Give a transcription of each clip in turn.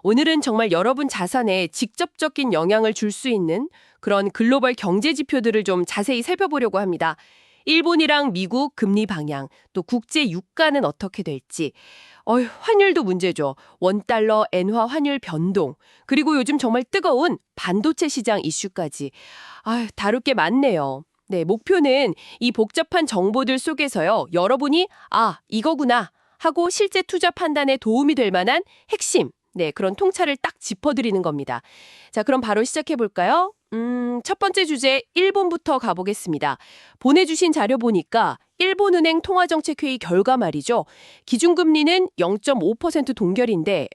오늘은 정말 여러분 자산에 직접적인 영향을 줄 수 있는 그런 글로벌 경제 지표들을 좀 자세히 살펴보려고 합니다. 일본이랑 미국 금리 방향, 또 국제 유가는 어떻게 될지. 환율도 문제죠. 원달러, 엔화 환율 변동, 그리고 요즘 정말 뜨거운 반도체 시장 이슈까지. 다룰 게 많네요. 네, 목표는 이 복잡한 정보들 속에서요. 여러분이 이거구나 하고 실제 투자 판단에 도움이 될 만한 핵심, 네, 그런 통찰을 딱 짚어드리는 겁니다. 자, 그럼 바로 시작해 볼까요? 첫 번째 주제 일본부터 가보겠습니다. 보내주신 자료 보니까 일본은행 통화정책회의 결과 말이죠. 기준금리는 0.5% 동결인데,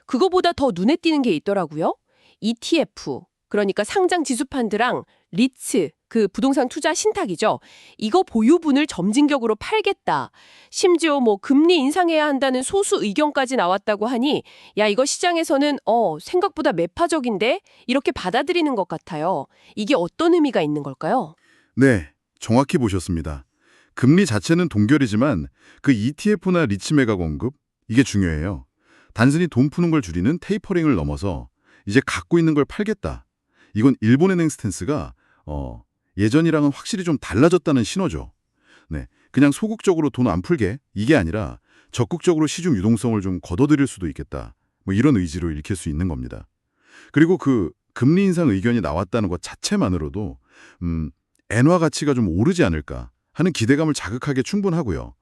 그거보다 더 눈에 띄는 게 있더라고요. ETF, 그러니까 상장 지수펀드랑 리츠, 그 부동산 투자 신탁이죠. 이거 보유분을 점진격으로 팔겠다. 심지어 금리 인상해야 한다는 소수 의견까지 나왔다고 하니 야, 이거 시장에서는 생각보다 매파적인데 이렇게 받아들이는 것 같아요. 이게 어떤 의미가 있는 걸까요? 네, 정확히 보셨습니다. 금리 자체는 동결이지만 그 ETF나 리츠메가 공급, 이게 중요해요. 단순히 돈 푸는 걸 줄이는 테이퍼링을 넘어서 이제 갖고 있는 걸 팔겠다. 이건 일본은행 스탠스가 예전이랑은 확실히 좀 달라졌다는 신호죠. 네, 그냥 소극적으로 돈 안 풀게 이게 아니라 적극적으로 시중 유동성을 좀 걷어들일 수도 있겠다. 이런 의지로 읽힐 수 있는 겁니다. 그리고 그 금리 인상 의견이 나왔다는 것 자체만으로도 엔화 가치가 좀 오르지 않을까 하는 기대감을 자극하기에 충분하고요.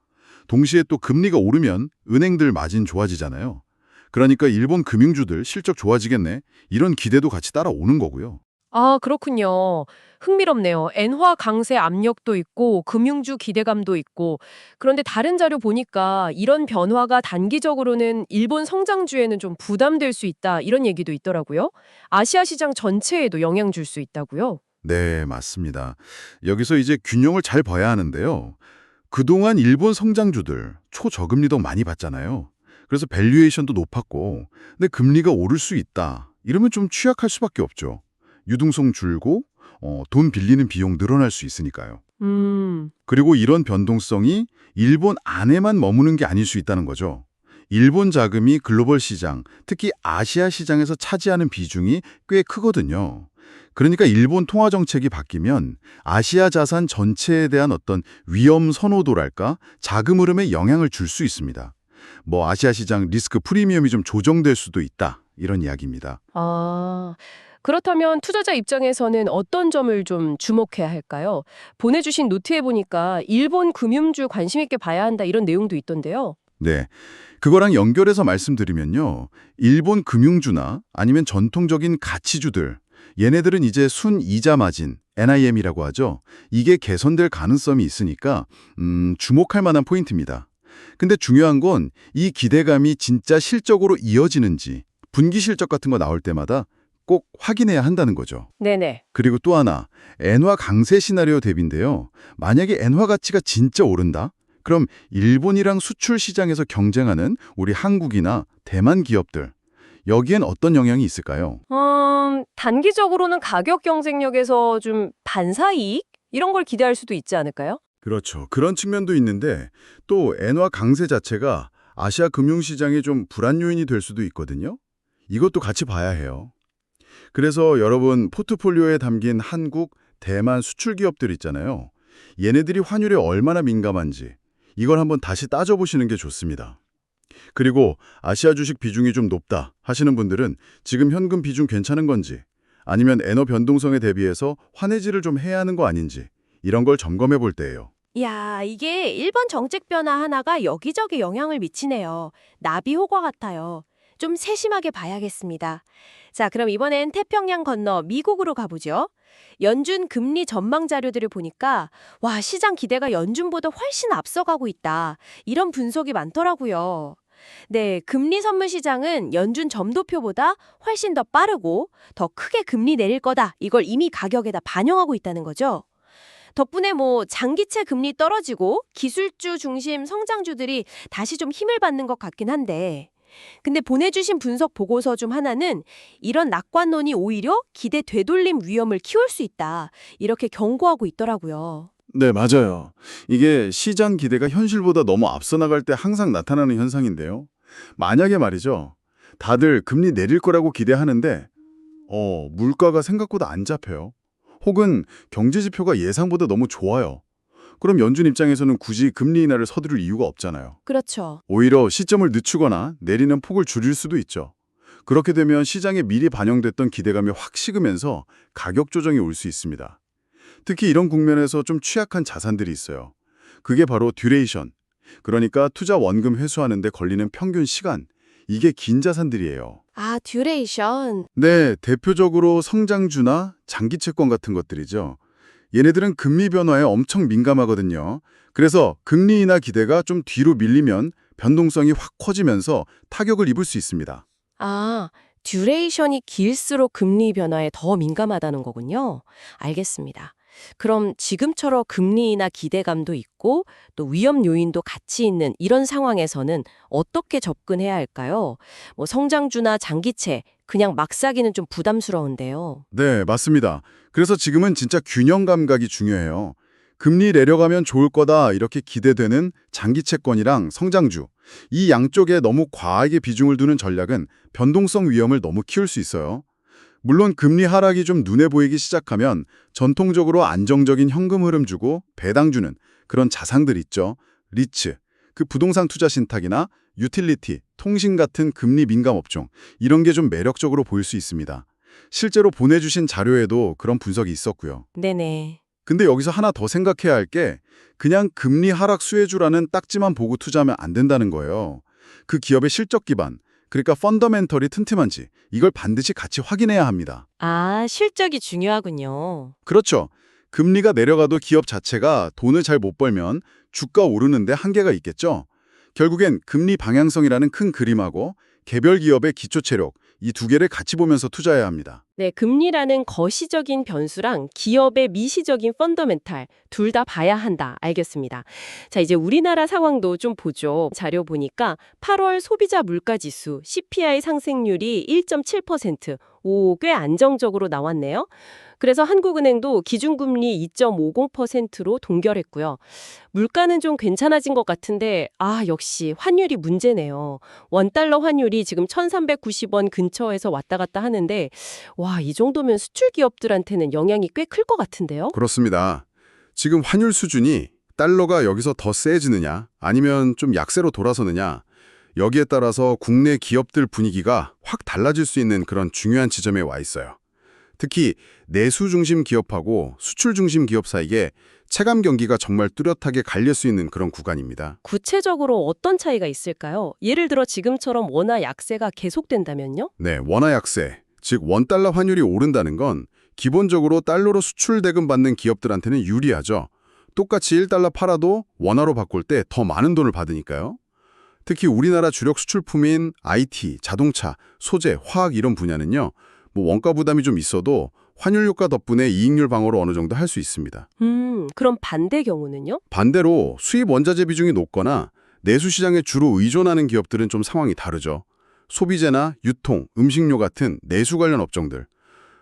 동시에 또 금리가 오르면 은행들 마진 좋아지잖아요. 그러니까 일본 금융주들 실적 좋아지겠네. 이런 기대도 같이 따라오는 거고요. 그렇군요. 흥미롭네요. 엔화 강세 압력도 있고 금융주 기대감도 있고. 그런데 다른 자료 보니까 이런 변화가 단기적으로는 일본 성장주에는 좀 부담될 수 있다, 이런 얘기도 있더라고요. 아시아 시장 전체에도 영향 줄 수 있다고요. 네, 맞습니다. 여기서 이제 균형을 잘 봐야 하는데요. 그동안 일본 성장주들 초저금리도 많이 받잖아요. 그래서 밸류에이션도 높았고, 근데 금리가 오를 수 있다. 이러면 좀 취약할 수밖에 없죠. 유동성 줄고 돈 빌리는 비용 늘어날 수 있으니까요. 음. 그리고 이런 변동성이 일본 안에만 머무는 게 아닐 수 있다는 거죠. 일본 자금이 글로벌 시장, 특히 아시아 시장에서 차지하는 비중이 꽤 크거든요. 그러니까 일본 통화 정책이 바뀌면 아시아 자산 전체에 대한 어떤 위험 선호도랄까, 자금 흐름에 영향을 줄 수 있습니다. 아시아 시장 리스크 프리미엄이 좀 조정될 수도 있다. 이런 이야기입니다. 그렇다면 투자자 입장에서는 어떤 점을 좀 주목해야 할까요? 보내주신 노트에 보니까 일본 금융주 관심 있게 봐야 한다, 이런 내용도 있던데요. 네. 그거랑 연결해서 말씀드리면요. 일본 금융주나 아니면 전통적인 가치주들, 얘네들은 이제 순이자 마진, NIM이라고 하죠. 이게 개선될 가능성이 있으니까 주목할 만한 포인트입니다. 근데 중요한 건 이 기대감이 진짜 실적으로 이어지는지 분기 실적 같은 거 나올 때마다 꼭 확인해야 한다는 거죠. 네네. 그리고 또 하나, 엔화 강세 시나리오 대비인데요. 만약에 엔화 가치가 진짜 오른다? 그럼 일본이랑 수출 시장에서 경쟁하는 우리 한국이나 대만 기업들, 여기엔 어떤 영향이 있을까요? 단기적으로는 가격 경쟁력에서 좀 반사이익? 이런 걸 기대할 수도 있지 않을까요? 그렇죠. 그런 측면도 있는데 또 엔화 강세 자체가 아시아 금융시장에 좀 불안 요인이 될 수도 있거든요. 이것도 같이 봐야 해요. 그래서 여러분 포트폴리오에 담긴 한국, 대만 수출 기업들 있잖아요. 얘네들이 환율에 얼마나 민감한지 이걸 한번 다시 따져보시는 게 좋습니다. 그리고 아시아 주식 비중이 좀 높다 하시는 분들은 지금 현금 비중 괜찮은 건지 아니면 엔화 변동성에 대비해서 환해지를 좀 해야 하는 거 아닌지 이런 걸 점검해 볼 때예요. 야, 이게 일본 정책 변화 하나가 여기저기 영향을 미치네요. 나비 효과 같아요. 좀 세심하게 봐야겠습니다. 자, 그럼 이번엔 태평양 건너 미국으로 가보죠. 연준 금리 전망 자료들을 보니까 와, 시장 기대가 연준보다 훨씬 앞서가고 있다. 이런 분석이 많더라고요. 네, 금리 선물 시장은 연준 점도표보다 훨씬 더 빠르고 더 크게 금리 내릴 거다. 이걸 이미 가격에다 반영하고 있다는 거죠. 덕분에 장기채 금리 떨어지고 기술주 중심 성장주들이 다시 좀 힘을 받는 것 같긴 한데, 근데 보내주신 분석 보고서 중 하나는 이런 낙관론이 오히려 기대 되돌림 위험을 키울 수 있다, 이렇게 경고하고 있더라고요. 네, 맞아요. 이게 시장 기대가 현실보다 너무 앞서 나갈 때 항상 나타나는 현상인데요. 만약에 말이죠. 다들 금리 내릴 거라고 기대하는데 물가가 생각보다 안 잡혀요. 혹은 경제 지표가 예상보다 너무 좋아요. 그럼 연준 입장에서는 굳이 금리 인하를 서두를 이유가 없잖아요. 그렇죠. 오히려 시점을 늦추거나 내리는 폭을 줄일 수도 있죠. 그렇게 되면 시장에 미리 반영됐던 기대감이 확 식으면서 가격 조정이 올 수 있습니다. 특히 이런 국면에서 좀 취약한 자산들이 있어요. 그게 바로 듀레이션, 그러니까 투자 원금 회수하는 데 걸리는 평균 시간, 이게 긴 자산들이에요. 아, 듀레이션. 네, 대표적으로 성장주나 장기 채권 같은 것들이죠. 얘네들은 금리 변화에 엄청 민감하거든요. 그래서 금리 인하 기대가 좀 뒤로 밀리면 변동성이 확 커지면서 타격을 입을 수 있습니다. 아, 듀레이션이 길수록 금리 변화에 더 민감하다는 거군요. 알겠습니다. 그럼 지금처럼 금리 인하 기대감도 있고 또 위험 요인도 같이 있는 이런 상황에서는 어떻게 접근해야 할까요? 뭐 성장주나 장기채 그냥 막 사기는 좀 부담스러운데요. 네, 맞습니다. 그래서 지금은 진짜 균형 감각이 중요해요. 금리 내려가면 좋을 거다 이렇게 기대되는 장기 채권이랑 성장주, 이 양쪽에 너무 과하게 비중을 두는 전략은 변동성 위험을 너무 키울 수 있어요. 물론 금리 하락이 좀 눈에 보이기 시작하면 전통적으로 안정적인 현금 흐름 주고 배당 주는 그런 자산들 있죠. 리츠, 그 부동산 투자 신탁이나 유틸리티, 통신 같은 금리 민감 업종, 이런 게 좀 매력적으로 보일 수 있습니다. 실제로 보내주신 자료에도 그런 분석이 있었고요. 네네. 근데 여기서 하나 더 생각해야 할 게 그냥 금리 하락 수혜주라는 딱지만 보고 투자하면 안 된다는 거예요. 그 기업의 실적 기반, 그러니까 펀더멘털이 튼튼한지 이걸 반드시 같이 확인해야 합니다. 아, 실적이 중요하군요. 그렇죠. 금리가 내려가도 기업 자체가 돈을 잘 못 벌면 주가 오르는데 한계가 있겠죠. 결국엔 금리 방향성이라는 큰 그림하고 개별 기업의 기초 체력, 이 두 개를 같이 보면서 투자해야 합니다. 네, 금리라는 거시적인 변수랑 기업의 미시적인 펀더멘탈 둘 다 봐야 한다. 알겠습니다. 자, 이제 우리나라 상황도 좀 보죠. 자료 보니까 8월 소비자 물가지수 CPI 상승률이 1.7%, 오, 꽤 안정적으로 나왔네요. 그래서 한국은행도 기준금리 2.50%로 동결했고요. 물가는 좀 괜찮아진 것 같은데 역시 환율이 문제네요. 원달러 환율이 지금 1,390원 근처에서 왔다 갔다 하는데 와, 이 정도면 수출 기업들한테는 영향이 꽤 클 것 같은데요? 그렇습니다. 지금 환율 수준이 달러가 여기서 더 세지느냐 아니면 좀 약세로 돌아서느냐 여기에 따라서 국내 기업들 분위기가 확 달라질 수 있는 그런 중요한 지점에 와 있어요. 특히 내수 중심 기업하고 수출 중심 기업 사이에 체감 경기가 정말 뚜렷하게 갈릴 수 있는 그런 구간입니다. 구체적으로 어떤 차이가 있을까요? 예를 들어 지금처럼 원화 약세가 계속된다면요? 네, 원화 약세, 즉 원달러 환율이 오른다는 건 기본적으로 달러로 수출 대금 받는 기업들한테는 유리하죠. 똑같이 1달러 팔아도 원화로 바꿀 때 더 많은 돈을 받으니까요. 특히 우리나라 주력 수출품인 IT, 자동차, 소재, 화학 이런 분야는요. 원가 부담이 좀 있어도 환율 효과 덕분에 이익률 방어를 어느 정도 할 수 있습니다. 그럼 반대 경우는요? 반대로 수입 원자재 비중이 높거나 내수 시장에 주로 의존하는 기업들은 좀 상황이 다르죠. 소비재나 유통, 음식료 같은 내수 관련 업종들.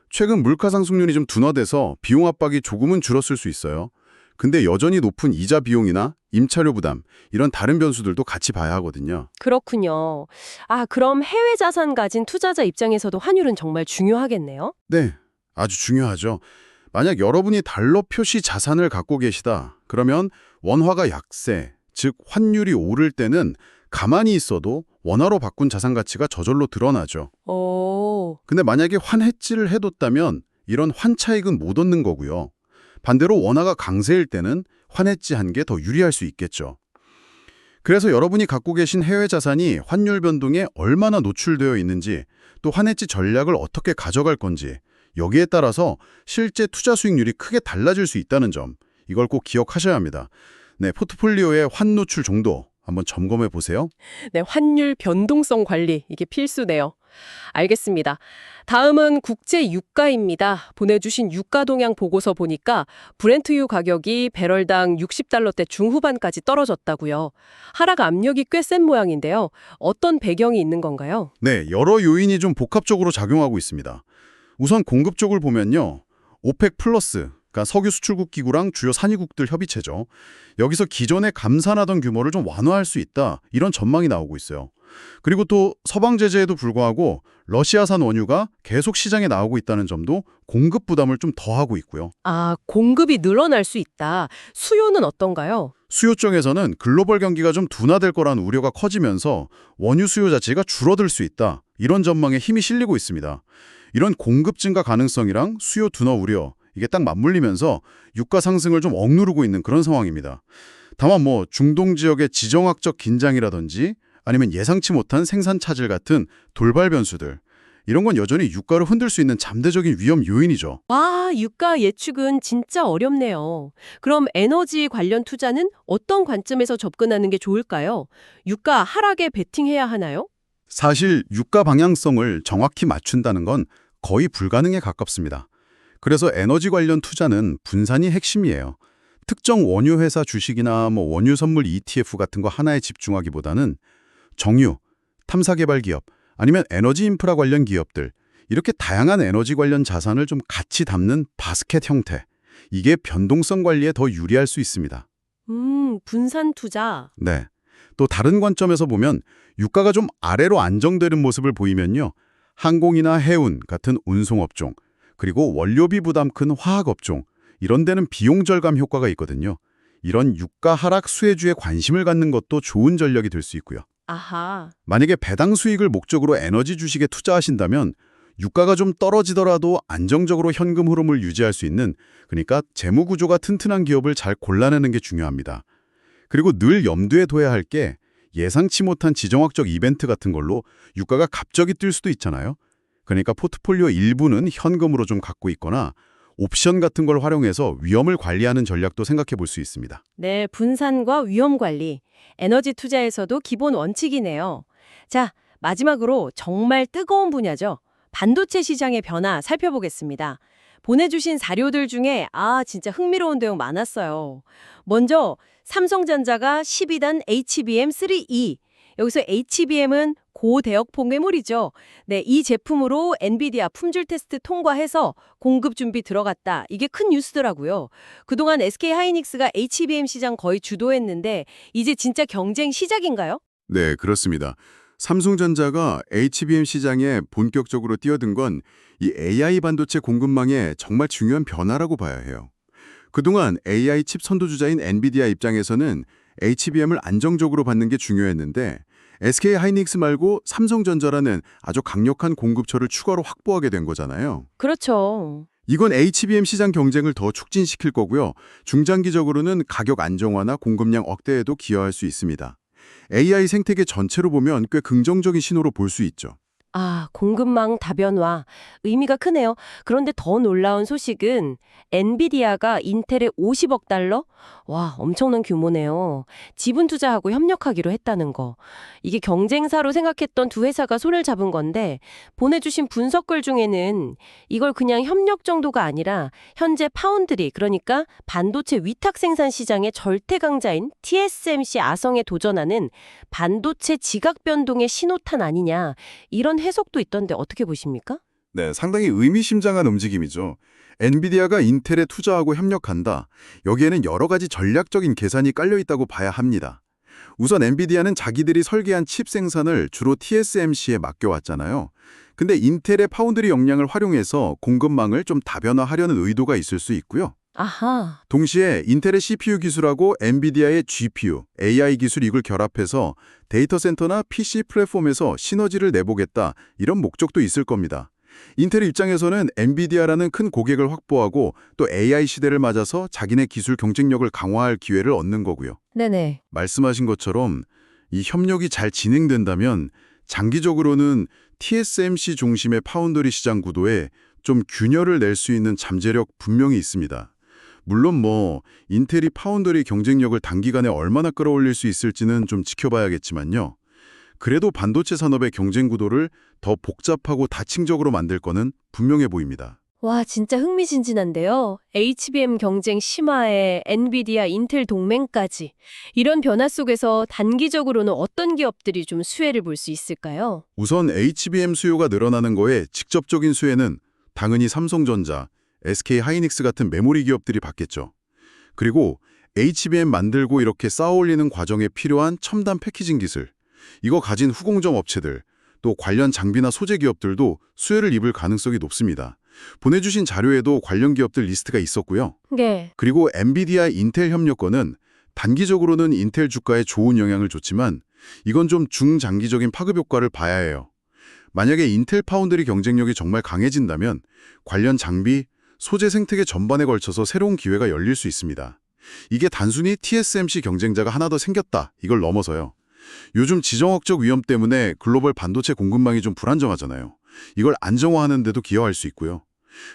최근 물가 상승률이 좀 둔화돼서 비용 압박이 조금은 줄었을 수 있어요. 근데 여전히 높은 이자 비용이나 임차료 부담, 이런 다른 변수들도 같이 봐야 하거든요. 그렇군요. 그럼 해외 자산 가진 투자자 입장에서도 환율은 정말 중요하겠네요? 네, 아주 중요하죠. 만약 여러분이 달러 표시 자산을 갖고 계시다. 그러면 원화가 약세, 즉 환율이 오를 때는 가만히 있어도 원화로 바꾼 자산 가치가 저절로 드러나죠. 오, 근데 만약에 환해지를 해뒀다면 이런 환차익은 못 얻는 거고요. 반대로 원화가 강세일 때는 환해지한 게 더 유리할 수 있겠죠. 그래서 여러분이 갖고 계신 해외 자산이 환율 변동에 얼마나 노출되어 있는지, 또 환해지 전략을 어떻게 가져갈 건지, 여기에 따라서 실제 투자 수익률이 크게 달라질 수 있다는 점, 이걸 꼭 기억하셔야 합니다. 네, 포트폴리오의 환 노출 정도 한번 점검해 보세요. 네, 환율 변동성 관리 이게 필수네요. 알겠습니다. 다음은 국제 유가입니다. 보내주신 유가 동향 보고서 보니까 브렌트유 가격이 배럴당 60달러대 중후반까지 떨어졌다고요. 하락 압력이 꽤 센 모양인데요. 어떤 배경이 있는 건가요? 네, 여러 요인이 좀 복합적으로 작용하고 있습니다. 우선 공급 쪽을 보면요. 오펙 플러스, 그러니까 석유 수출국 기구랑 주요 산유국들 협의체죠. 여기서 기존에 감산하던 규모를 좀 완화할 수 있다. 이런 전망이 나오고 있어요. 그리고 또 서방 제재에도 불구하고 러시아산 원유가 계속 시장에 나오고 있다는 점도 공급 부담을 좀 더하고 있고요. 아, 공급이 늘어날 수 있다. 수요는 어떤가요? 수요 쪽에서는 글로벌 경기가 좀 둔화될 거라는 우려가 커지면서 원유 수요 자체가 줄어들 수 있다. 이런 전망에 힘이 실리고 있습니다. 이런 공급 증가 가능성이랑 수요 둔화 우려, 이게 딱 맞물리면서 유가 상승을 좀 억누르고 있는 그런 상황입니다. 다만 중동 지역의 지정학적 긴장이라든지 아니면 예상치 못한 생산 차질 같은 돌발 변수들, 이런 건 여전히 유가를 흔들 수 있는 잠재적인 위험 요인이죠. 와, 유가 예측은 진짜 어렵네요. 그럼 에너지 관련 투자는 어떤 관점에서 접근하는 게 좋을까요? 유가 하락에 베팅해야 하나요? 사실 유가 방향성을 정확히 맞춘다는 건 거의 불가능에 가깝습니다. 그래서 에너지 관련 투자는 분산이 핵심이에요. 특정 원유 회사 주식이나 원유 선물 ETF 같은 거 하나에 집중하기보다는 정유, 탐사개발 기업, 아니면 에너지 인프라 관련 기업들, 이렇게 다양한 에너지 관련 자산을 좀 같이 담는 바스켓 형태. 이게 변동성 관리에 더 유리할 수 있습니다. 분산 투자. 네. 또 다른 관점에서 보면 유가가 좀 아래로 안정되는 모습을 보이면요. 항공이나 해운 같은 운송업종, 그리고 원료비 부담 큰 화학업종, 이런 데는 비용 절감 효과가 있거든요. 이런 유가 하락 수혜주에 관심을 갖는 것도 좋은 전략이 될 수 있고요. 아하. 만약에 배당 수익을 목적으로 에너지 주식에 투자하신다면 유가가 좀 떨어지더라도 안정적으로 현금 흐름을 유지할 수 있는, 그러니까 재무 구조가 튼튼한 기업을 잘 골라내는 게 중요합니다. 그리고 늘 염두에 둬야 할 게 예상치 못한 지정학적 이벤트 같은 걸로 유가가 갑자기 뛸 수도 있잖아요. 그러니까 포트폴리오 일부는 현금으로 좀 갖고 있거나 옵션 같은 걸 활용해서 위험을 관리하는 전략도 생각해 볼 수 있습니다. 네, 분산과 위험 관리. 에너지 투자에서도 기본 원칙이네요. 자, 마지막으로 정말 뜨거운 분야죠. 반도체 시장의 변화 살펴보겠습니다. 보내주신 자료들 중에 진짜 흥미로운 내용 많았어요. 먼저 삼성전자가 12단 HBM3E. 여기서 HBM은 고대역 포개물이죠. 네, 이 제품으로 엔비디아 품질 테스트 통과해서 공급 준비 들어갔다. 이게 큰 뉴스더라고요. 그동안 SK하이닉스가 HBM 시장 거의 주도했는데 이제 진짜 경쟁 시작인가요? 네, 그렇습니다. 삼성전자가 HBM 시장에 본격적으로 뛰어든 건 이 AI 반도체 공급망의 정말 중요한 변화라고 봐야 해요. 그동안 AI 칩 선도주자인 엔비디아 입장에서는 HBM을 안정적으로 받는 게 중요했는데 SK하이닉스 말고 삼성전자라는 아주 강력한 공급처를 추가로 확보하게 된 거잖아요. 그렇죠. 이건 HBM 시장 경쟁을 더 촉진시킬 거고요. 중장기적으로는 가격 안정화나 공급량 억대에도 기여할 수 있습니다. AI 생태계 전체로 보면 꽤 긍정적인 신호로 볼 수 있죠. 공급망 다변화. 의미가 크네요. 그런데 더 놀라운 소식은 엔비디아가 인텔에 50억 달러? 와, 엄청난 규모네요. 지분 투자하고 협력하기로 했다는 거. 이게 경쟁사로 생각했던 두 회사가 손을 잡은 건데 보내주신 분석글 중에는 이걸 그냥 협력 정도가 아니라 현재 파운드리, 그러니까 반도체 위탁 생산 시장의 절대 강자인 TSMC 아성에 도전하는 반도체 지각 변동의 신호탄 아니냐, 이런 해석도 있던데 어떻게 보십니까? 네, 상당히 의미심장한 움직임이죠. 엔비디아가 인텔에 투자하고 협력한다. 여기에는 여러 가지 전략적인 계산이 깔려 있다고 봐야 합니다. 우선 엔비디아는 자기들이 설계한 칩 생산을 주로 TSMC에 맡겨왔잖아요. 근데 인텔의 파운드리 역량을 활용해서 공급망을 좀 다변화하려는 의도가 있을 수 있고요. 아하. 동시에 인텔의 CPU 기술하고 엔비디아의 GPU, AI 기술 이걸 결합해서 데이터 센터나 PC 플랫폼에서 시너지를 내보겠다, 이런 목적도 있을 겁니다. 인텔 입장에서는 엔비디아라는 큰 고객을 확보하고 또 AI 시대를 맞아서 자기네 기술 경쟁력을 강화할 기회를 얻는 거고요. 네네. 말씀하신 것처럼 이 협력이 잘 진행된다면 장기적으로는 TSMC 중심의 파운드리 시장 구도에 좀 균열을 낼 수 있는 잠재력 분명히 있습니다. 물론 인텔이 파운드리 경쟁력을 단기간에 얼마나 끌어올릴 수 있을지는 좀 지켜봐야겠지만요. 그래도 반도체 산업의 경쟁 구도를 더 복잡하고 다층적으로 만들 거는 분명해 보입니다. 와, 진짜 흥미진진한데요. HBM 경쟁 심화에 엔비디아, 인텔 동맹까지. 이런 변화 속에서 단기적으로는 어떤 기업들이 좀 수혜를 볼 수 있을까요? 우선 HBM 수요가 늘어나는 거에 직접적인 수혜는 당연히 삼성전자, SK 하이닉스 같은 메모리 기업들이 받겠죠. 그리고 HBM 만들고 이렇게 쌓아올리는 과정에 필요한 첨단 패키징 기술, 이거 가진 후공정 업체들, 또 관련 장비나 소재 기업들도 수혜를 입을 가능성이 높습니다. 보내주신 자료에도 관련 기업들 리스트가 있었고요. 네. 그리고 엔비디아 인텔 협력권은 단기적으로는 인텔 주가에 좋은 영향을 줬지만 이건 좀 중장기적인 파급 효과를 봐야 해요. 만약에 인텔 파운드리 경쟁력이 정말 강해진다면 관련 장비, 소재 생태계 전반에 걸쳐서 새로운 기회가 열릴 수 있습니다. 이게 단순히 TSMC 경쟁자가 하나 더 생겼다, 이걸 넘어서요. 요즘 지정학적 위험 때문에 글로벌 반도체 공급망이 좀 불안정하잖아요. 이걸 안정화하는 데도 기여할 수 있고요.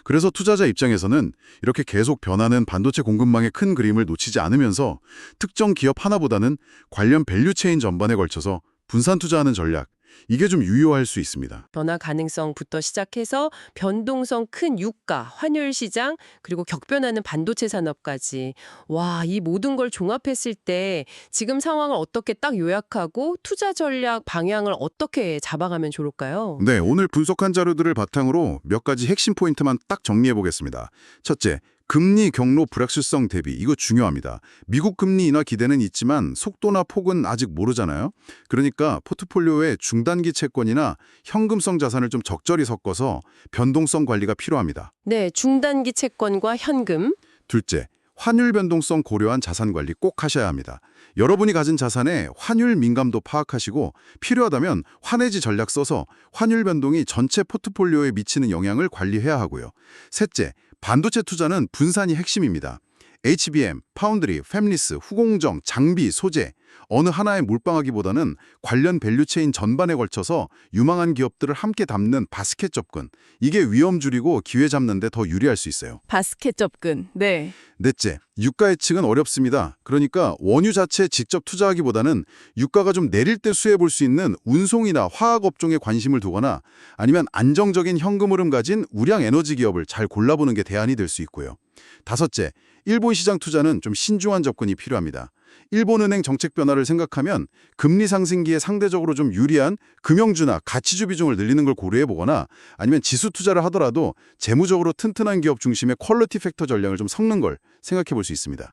그래서 투자자 입장에서는 이렇게 계속 변하는 반도체 공급망의 큰 그림을 놓치지 않으면서 특정 기업 하나보다는 관련 밸류체인 전반에 걸쳐서 분산 투자하는 전략, 이게 좀 유효할 수 있습니다. 변화 가능성부터 시작해서 변동성 큰 유가, 환율 시장, 그리고 격변하는 반도체 산업까지. 와, 이 모든 걸 종합했을 때 지금 상황을 어떻게 딱 요약하고 투자 전략 방향을 어떻게 잡아가면 좋을까요? 네, 오늘 분석한 자료들을 바탕으로 몇 가지 핵심 포인트만 딱 정리해 보겠습니다. 첫째, 금리 경로 불확실성 대비, 이거 중요합니다. 미국 금리 인하 기대는 있지만 속도나 폭은 아직 모르잖아요. 그러니까 포트폴리오에 중단기 채권이나 현금성 자산을 좀 적절히 섞어서 변동성 관리가 필요합니다. 네, 중단기 채권과 현금. 둘째, 환율 변동성 고려한 자산 관리 꼭 하셔야 합니다. 여러분이 가진 자산의 환율 민감도 파악하시고 필요하다면 환해지 전략 써서 환율 변동이 전체 포트폴리오에 미치는 영향을 관리해야 하고요. 셋째, 반도체 투자는 분산이 핵심입니다. HBM, 파운드리, 팹리스, 후공정, 장비, 소재 어느 하나에 몰빵하기보다는 관련 밸류체인 전반에 걸쳐서 유망한 기업들을 함께 담는 바스켓 접근. 이게 위험 줄이고 기회 잡는 데 더 유리할 수 있어요. 바스켓 접근. 네. 넷째, 유가 예측은 어렵습니다. 그러니까 원유 자체에 직접 투자하기보다는 유가가 좀 내릴 때 수혜볼 수 있는 운송이나 화학 업종에 관심을 두거나 아니면 안정적인 현금 흐름 가진 우량 에너지 기업을 잘 골라보는 게 대안이 될 수 있고요. 다섯째, 일본 시장 투자는 좀 신중한 접근이 필요합니다. 일본은행 정책 변화를 생각하면 금리 상승기에 상대적으로 좀 유리한 금융주나 가치주 비중을 늘리는 걸 고려해보거나 아니면 지수 투자를 하더라도 재무적으로 튼튼한 기업 중심의 퀄리티 팩터 전략을 좀 섞는 걸 생각해볼 수 있습니다.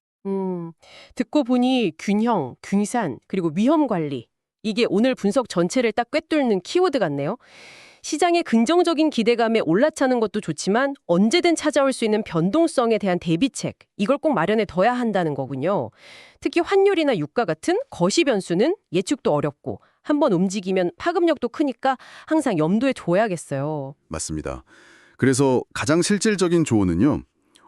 듣고 보니 균형, 분산, 그리고 위험 관리. 이게 오늘 분석 전체를 딱 꿰뚫는 키워드 같네요. 시장의 긍정적인 기대감에 올라차는 것도 좋지만 언제든 찾아올 수 있는 변동성에 대한 대비책, 이걸 꼭 마련해 둬야 한다는 거군요. 특히 환율이나 유가 같은 거시 변수는 예측도 어렵고 한번 움직이면 파급력도 크니까 항상 염두에 둬야겠어요. 맞습니다. 그래서 가장 실질적인 조언은요.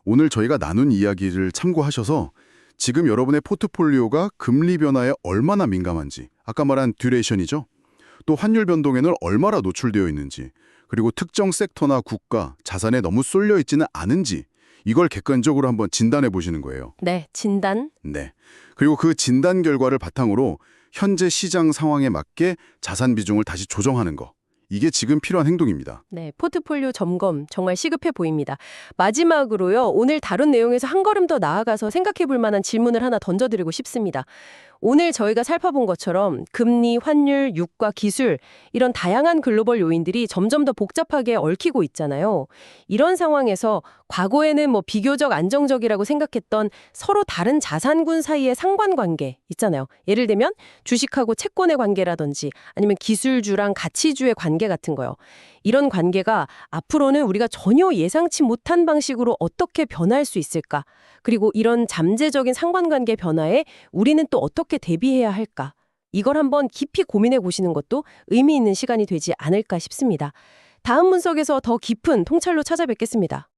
오늘 저희가 나눈 이야기를 참고하셔서 지금 여러분의 포트폴리오가 금리 변화에 얼마나 민감한지, 아까 말한 듀레이션이죠. 또 환율 변동에는 얼마나 노출되어 있는지, 그리고 특정 섹터나 국가, 자산에 너무 쏠려 있지는 않은지 이걸 객관적으로 한번 진단해 보시는 거예요. 네, 진단. 네. 그리고 그 진단 결과를 바탕으로 현재 시장 상황에 맞게 자산 비중을 다시 조정하는 거. 이게 지금 필요한 행동입니다. 네, 포트폴리오 점검 정말 시급해 보입니다. 마지막으로요, 오늘 다룬 내용에서 한 걸음 더 나아가서 생각해 볼 만한 질문을 하나 던져드리고 싶습니다. 오늘 저희가 살펴본 것처럼 금리, 환율, 유가, 기술 이런 다양한 글로벌 요인들이 점점 더 복잡하게 얽히고 있잖아요. 이런 상황에서 과거에는 비교적 안정적이라고 생각했던 서로 다른 자산군 사이의 상관관계 있잖아요. 예를 들면 주식하고 채권의 관계라든지 아니면 기술주랑 가치주의 관계 같은 거요. 이런 관계가 앞으로는 우리가 전혀 예상치 못한 방식으로 어떻게 변할 수 있을까? 그리고 이런 잠재적인 상관관계 변화에 우리는 또 어떻게 대비해야 할까? 이걸 한번 깊이 고민해 보시는 것도 의미 있는 시간이 되지 않을까 싶습니다. 다음 분석에서 더 깊은 통찰로 찾아뵙겠습니다.